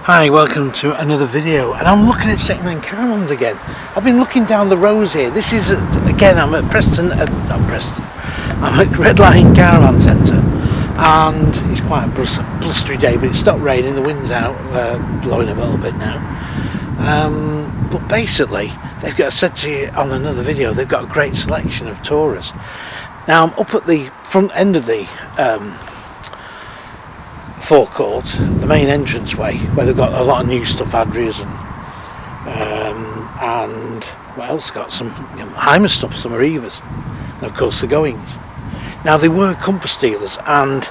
Hi, welcome to another video, and I'm looking at second-hand caravans again. I've been looking down the rows here. This is again, I'm at I'm at Red Line Caravan Centre, and it's quite a blustery day, but it stopped raining, the wind's out, blowing a little bit now. But basically, they've got, I said to you on another video, they've got a great selection of Taurus. Now I'm up at the front end of the forecourt, the main entranceway, where they've got a lot of new stuff, Adrias and what else? Got some Hymer stuff, some Arrivas, and of course the Goings. Now they were Compass dealers, and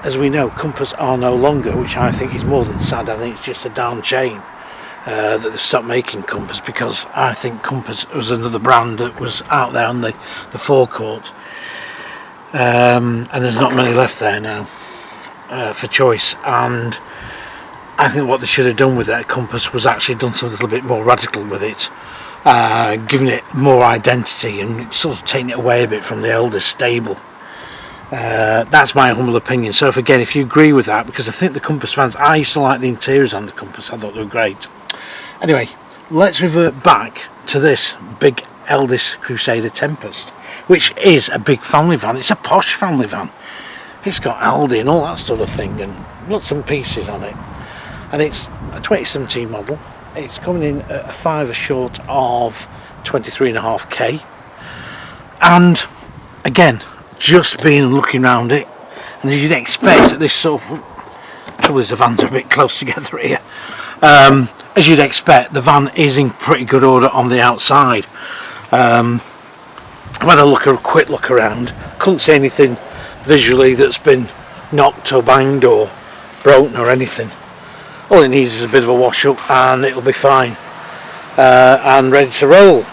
as we know, Compass are no longer, which I think is more than sad. I think it's just a damn shame that they've stopped making Compass, because I think Compass was another brand that was out there on the forecourt, and there's not many left there now for choice. And I think what they should have done with that Compass was actually done something a little bit more radical with it, giving it more identity and sort of taking it away a bit from the Elddis stable. That's my humble opinion. So if you agree with that, because I think the Compass fans, I used to like the interiors on the Compass, I thought they were great. Anyway, let's revert back to this big Elddis Crusader Tempest, which is a big family van. It's a posh family van. It's got Aldi and all that sort of thing, and lots and pieces on it. And it's a 2017 model. It's coming in at a fiver short of 23.5k. And again, just being and looking around it, and as you'd expect, this sort of trouble is the vans are a bit close together here. As you'd expect, the van is in pretty good order on the outside. When I quick look around, couldn't see anything visually that's been knocked or banged or broken or anything. All it needs is a bit of a wash up and it'll be fine, and ready to roll.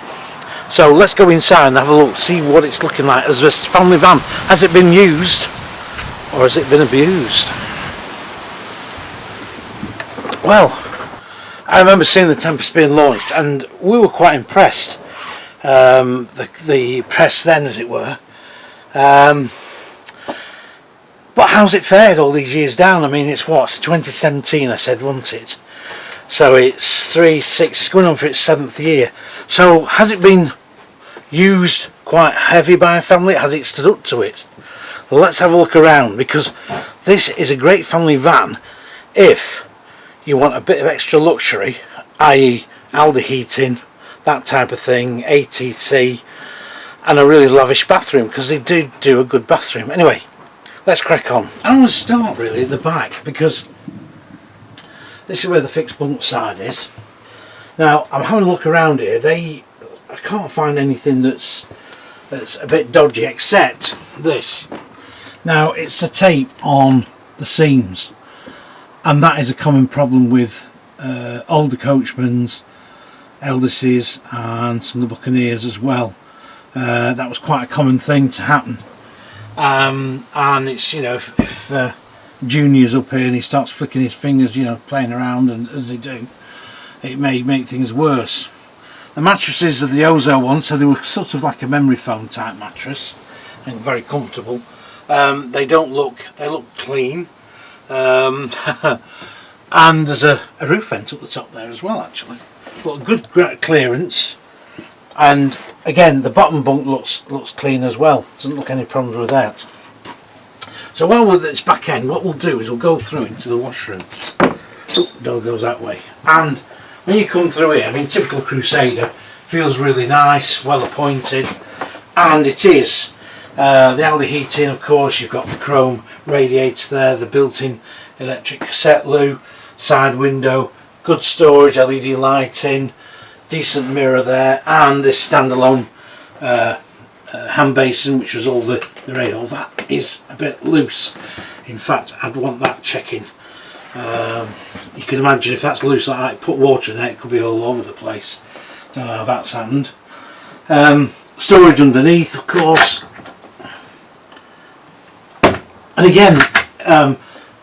So let's go inside and have a look, see what it's looking like as this family van. Has it been used or has it been abused? Well, I remember seeing the Tempest being launched and we were quite impressed, the press then, as it were. But how's it fared all these years down? I mean, it's what, 2017 I said, wasn't it? So it's 6, it's going on for its 7th year. So has it been used quite heavy by a family? Has it stood up to it? Well, let's have a look around, because this is a great family van if you want a bit of extra luxury, i.e. Aldi heating, that type of thing, ATC, and a really lavish bathroom, because they do a good bathroom. Anyway, let's crack on. I'm going to start really at the back, because this is where the fixed bunk side is. Now I'm having a look around here. I can't find anything that's a bit dodgy except this. Now it's a tape on the seams, and that is a common problem with older coachmans, Elddis's and some of the Buccaneers as well. That was quite a common thing to happen. And it's, you know, if Junior's up here and he starts flicking his fingers, you know, playing around, and as they do, it may make things worse. The mattresses are the Ozo ones, so they were sort of like a memory foam type mattress and very comfortable. They look clean, and there's a roof vent up the top there as well, actually. But good clearance, and again the bottom bunk looks clean as well. Doesn't look any problems with that. So while we're at this back end, what we'll do is we'll go through into the washroom. Oh, door goes that way. And when you come through here, I mean, typical Crusader, feels really nice, well appointed, and it is. The Aldi heating, of course. You've got the chrome radiator there, the built-in electric cassette loo, side window, good storage, LED lighting, decent mirror there, and this standalone hand basin, which was all the radar. That is a bit loose. In fact, I'd want that checking. You can imagine if that's loose like that, put water in there, it could be all over the place. Don't know how that's happened. Storage underneath, of course. And again,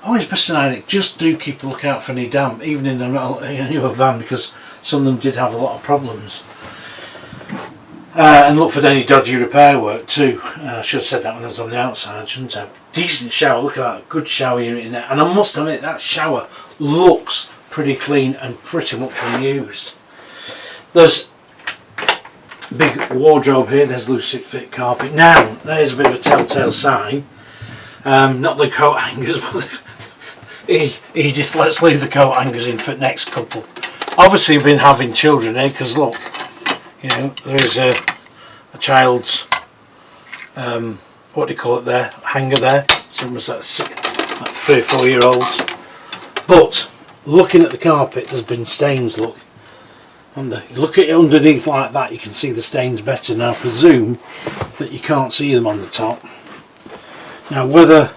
always personific, just do keep a lookout for any damp, even in a newer van, because some of them did have a lot of problems. And look for any dodgy repair work too. I should have said that when I was on the outside, shouldn't I? Decent shower, look at that, good shower unit in there. And I must admit, that shower looks pretty clean and pretty much unused. There's a big wardrobe here. There's loose fit carpet. Now there's a bit of a telltale sign. Not the coat hangers, but Edith, let's leave the coat hangers in for the next couple. Obviously, we've been having children here because look, you know, there is a child's what do you call it there, hanger there. Someone's like 3 or 4 year olds. But looking at the carpet, there's been stains. Look, you look at it underneath like that, you can see the stains better. Now I presume that you can't see them on the top. Now whether,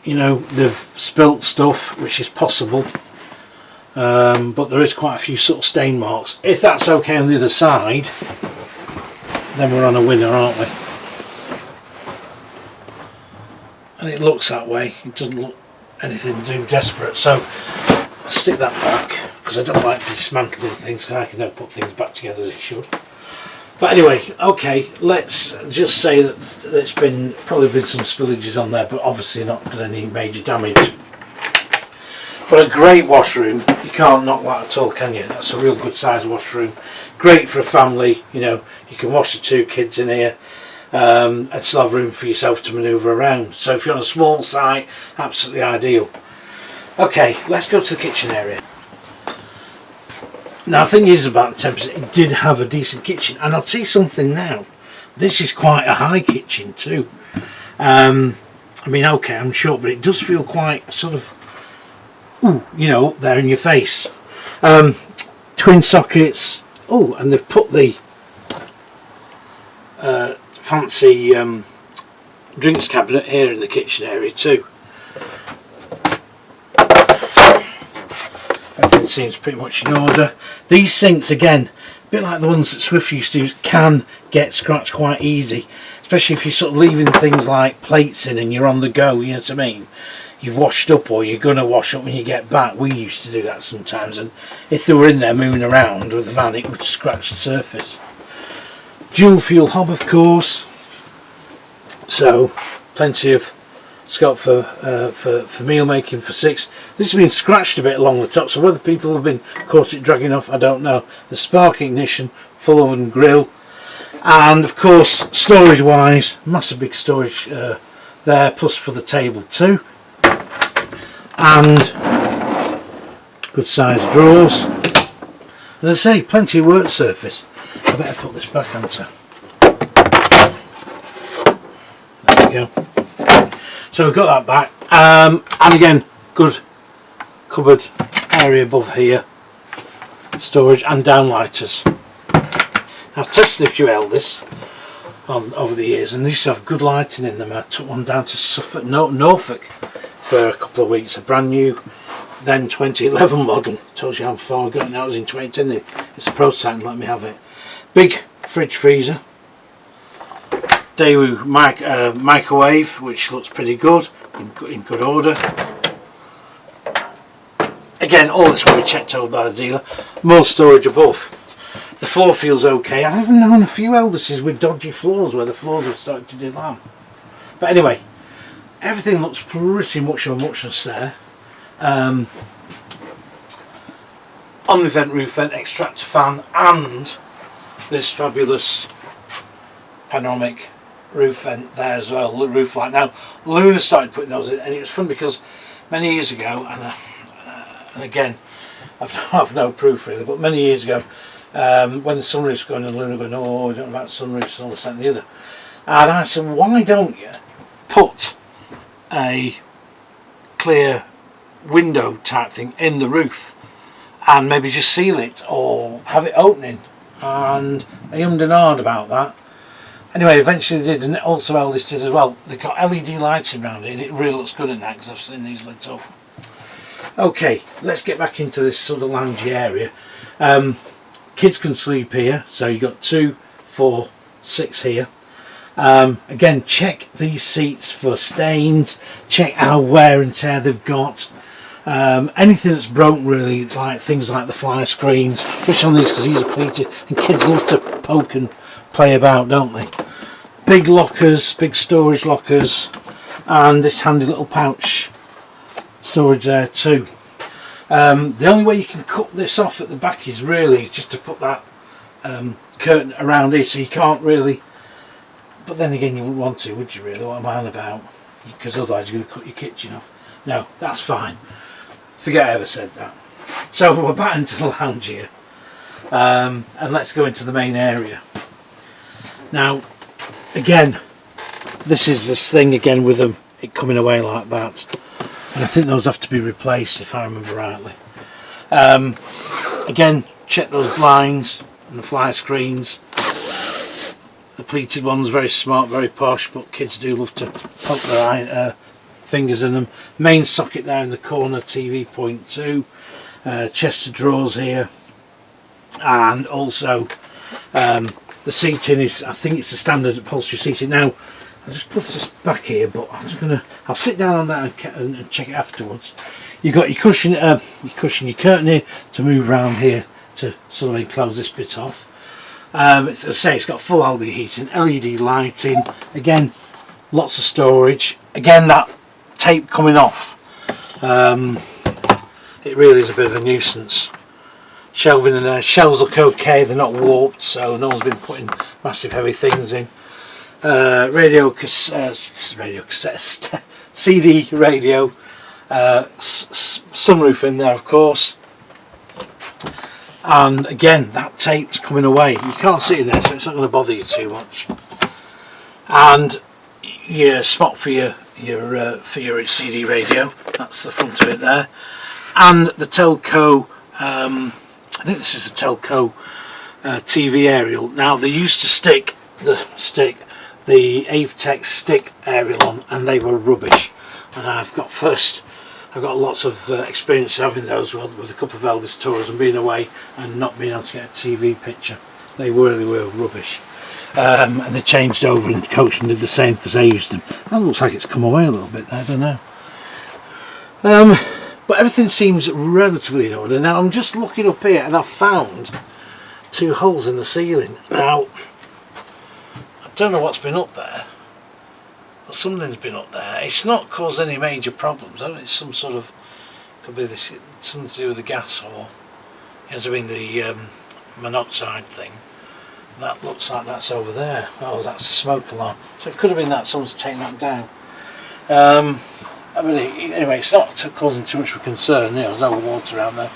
you know, they've spilt stuff, which is possible, but there is quite a few sort of stain marks. If that's okay on the other side, then we're on a winner, aren't we? And it looks that way. It doesn't look anything too desperate, so I'll stick that back because I don't like dismantling things, because I can never put things back together as it should. But anyway, okay, let's just say that there's probably been some spillages on there, but obviously not done any major damage. But a great washroom, you can't knock that at all, can you? That's a real good size washroom. Great for a family, you know, you can wash the 2 kids in here and still have room for yourself to manoeuvre around. So if you're on a small site, absolutely ideal. Okay, let's go to the kitchen area. Now the thing is about the Tempest, it did have a decent kitchen, and I'll tell you something now, this is quite a high kitchen too. I mean, okay, I'm short, but it does feel quite sort of, ooh, you know, up there in your face. Twin sockets, oh, and they've put the fancy drinks cabinet here in the kitchen area too. Everything seems pretty much in order. These sinks, again, a bit like the ones that Swift used to use, can get scratched quite easy, especially if you're sort of leaving things like plates in and you're on the go, you know what I mean? You've washed up or you're going to wash up when you get back. We used to do that sometimes, and if they were in there moving around with the van, it would scratch the surface. Dual fuel hob, of course, so plenty of scope for meal making for 6. This has been scratched a bit along the top, so whether people have been caught it dragging off, I don't know. The spark ignition, full oven grill, and of course storage wise, massive big storage there, plus for the table too, and good sized drawers, and as I say, plenty of work surface. I better put this back onto. There we go. So we've got that back, and again, good cupboard area above here, storage and downlighters. I've tested a few Elddis over the years, and they used to have good lighting in them. I took one down to Suffolk, Norfolk for a couple of weeks, a brand new then 2011 model. Tells you how far I got, and that was in 2010. It's a prototype and let me have it. Big fridge freezer, Daewoo microwave, which looks pretty good, in good order. Again, all this will be checked over by the dealer. More storage above. The floor feels okay. I have known a few Elddises with dodgy floors where the floors have started to do that. But anyway, everything looks pretty much of a muchness there. Omnivent roof vent, extractor fan, and this fabulous panoramic roof vent there as well, the roof light. Now Luna started putting those in, and it was fun because many years ago, and again I've no proof really, but many years ago, when the sunroof's going and Luna going, oh, I don't know about sunroofs and all this and the other, and I said, why don't you put a clear window type thing in the roof and maybe just seal it or have it opening? And I ummed and ahed about that. Anyway, eventually they did, and also Elddis did as well. They've got LED lighting around it, and it really looks good in that because I've seen these lit up. Okay, let's get back into this sort of loungy area. Kids can sleep here, so you've got 2, 4, 6 here. Again, check these seats for stains, check how wear and tear they've got. Anything that's broken really, like things like the fly screens, especially on these because these are pleated, and kids love to poke and play about, don't they? Big lockers, big storage lockers, and this handy little pouch storage there too. The only way you can cut this off at the back is really just to put that curtain around here, so you can't really, but then again you wouldn't want to, would you really? What am I on about? Because otherwise you're going to cut your kitchen off. No, that's fine, forget I ever said that. So we're back into the lounge here, and let's go into the main area. Now again, this is this thing again with them it coming away like that, and I think those have to be replaced if I remember rightly. Again, check those blinds and the fly screens. The pleated ones, very smart, very posh, but kids do love to poke their fingers in them. Main socket there in the corner, TV point 2, chest of drawers here, and also the seating is, I think it's the standard upholstery seating. Now I'll just put this back here, but I'll sit down on that and check it afterwards. You've got your cushion, your curtain here to move around here to sort of enclose this bit off. As I say, it's got full Aldi heating, LED lighting, again lots of storage. Again, that tape coming off, it really is a bit of a nuisance. Shelving in there, shelves look okay, they're not warped, so no one's been putting massive heavy things in. Radio cassette, CD radio, sunroof in there of course, and again that tape's coming away. You can't see it there, so it's not going to bother you too much. And your spot for your CD radio, that's the front of it there, and the Telco. I think this is the Telco TV aerial. Now they used to stick the Avetech stick aerial on, and they were rubbish. And I've got lots of experience having those with a couple of Elddis tours and being away and not being able to get a TV picture. They really were rubbish. And they changed over, and Coachman did the same because they used them. That looks like it's come away a little bit there, I don't know. But everything seems relatively in order. Now I'm just looking up here and I've found 2 holes in the ceiling. Now I don't know what's been up there, but something's been up there. It's not caused any major problems. I don't know, it's some sort of, could be this, something to do with the gas, or it has been the monoxide thing. That looks like that's over there. Oh, that's the smoke alarm. So it could have been that someone's taken that down. I mean, anyway, it's not causing too much of a concern. You know, there's no water around there.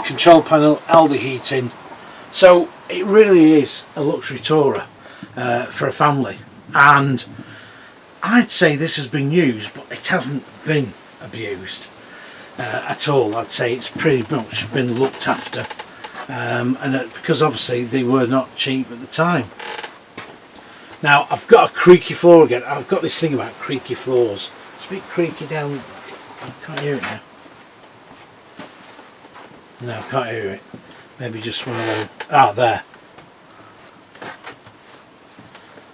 Control panel, Aldi heating. So it really is a luxury tourer for a family, and I'd say this has been used, but it hasn't been abused at all. I'd say it's pretty much been looked after, and because obviously they were not cheap at the time. Now I've got a creaky floor again. I've got this thing about creaky floors. It's a bit creaky down. I can't hear it now. No, I can't hear it. Maybe just one of those. Ah, there.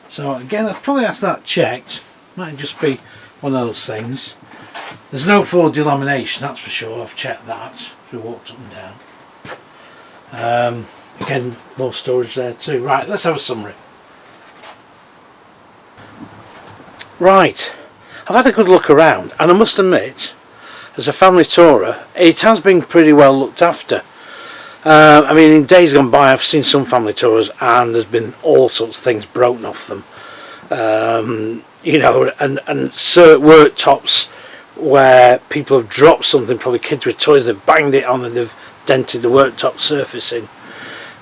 So again, I'd probably have that checked. Might just be one of those things. There's no floor delamination, that's for sure. I've checked that as we walked up and down. Again, more storage there too. Right, let's have a summary. Right, I've had a good look around, and I must admit, as a family tourer, it has been pretty well looked after. I mean, in days gone by, I've seen some family tours, and there's been all sorts of things broken off them. You know, and worktops where people have dropped something, probably kids with toys, they've banged it on and they've dented the worktop surface in.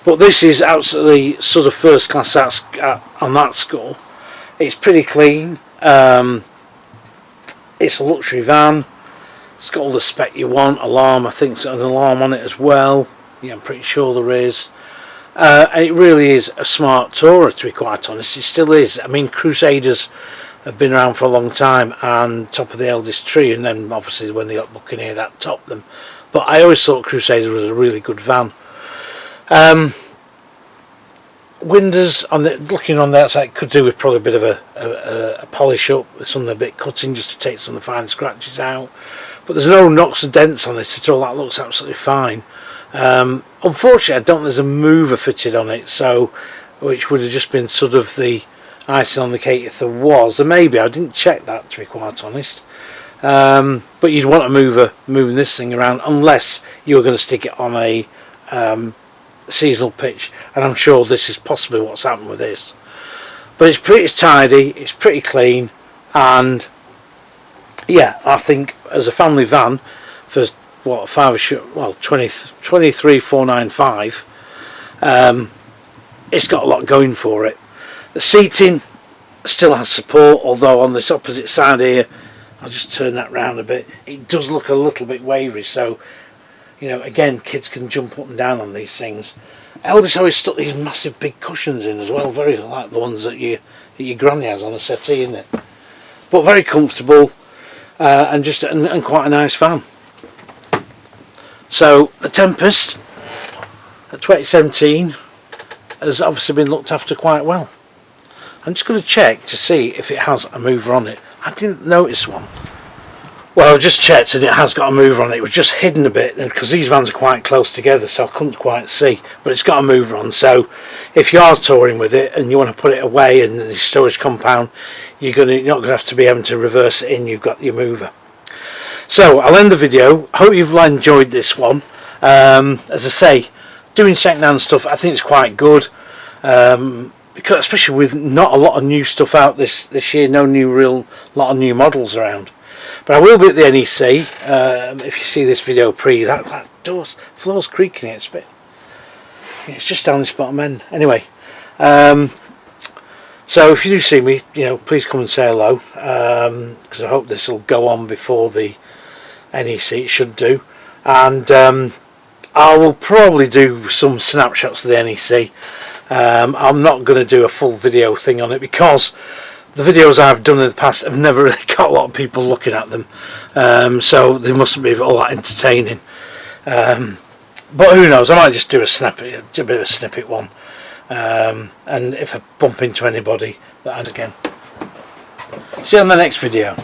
But this is absolutely sort of first class on that score. It's pretty clean. It's a luxury van. It's got all the spec you want. Alarm, I think there's an alarm on it as well. Yeah, I'm pretty sure there is. And it really is a smart tourer, to be quite honest. It still is. I mean, Crusaders have been around for a long time, and top of the eldest tree, and then obviously when they got Buccaneer, that topped them. But I always thought Crusader was a really good van. Windows, looking on the outside, could do with probably a bit of a polish up, with some of the bit cutting just to take some of the fine scratches out. But there's no knocks or dents on it at all. That looks absolutely fine. Unfortunately, I don't think there's a mover fitted on it, so which would have just been sort of the icing on the cake if there was. Or maybe I didn't check that, to be quite honest. but you'd want a mover moving this thing around, unless you were going to stick it on a seasonal pitch, and I'm sure this is possibly what's happened with this. But it's pretty tidy, it's pretty clean, and yeah, I think as a family van for what 23,495, it's got a lot going for it. The seating still has support, although on this opposite side here, I'll just turn that round a bit, it does look a little bit wavery, so you know, again, kids can jump up and down on these things. Elddis always stuck these massive big cushions in as well, very like the ones that your granny has on a settee, isn't it? But very comfortable, and quite a nice van. So the Tempest at 2017 has obviously been looked after quite well. I'm just going to check to see if it has a mover on it. I didn't notice one. Well, I've just checked and it has got a mover on it. It was just hidden a bit because these vans are quite close together, so I couldn't quite see. But it's got a mover on, so if you are touring with it and you want to put it away in the storage compound, you're not going to have to be having to reverse it in. You've got your mover. So I'll end the video. Hope you've enjoyed this one. As I say, doing second-hand stuff, I think it's quite good. Because especially with not a lot of new stuff out this year, no lot of new models around. But I will be at the NEC. If you see this video that floor's creaking. It's it's just down this bottom end. Anyway, so if you do see me, please come and say hello, because I hope this will go on before the NEC. It should do, and I will probably do some snapshots of the NEC. I'm not going to do a full video thing on it because the videos I've done in the past have never really got a lot of people looking at them, so they mustn't be all that entertaining. But who knows, I might just do a bit of a snippet one, and if I bump into anybody, and again. See you on the next video.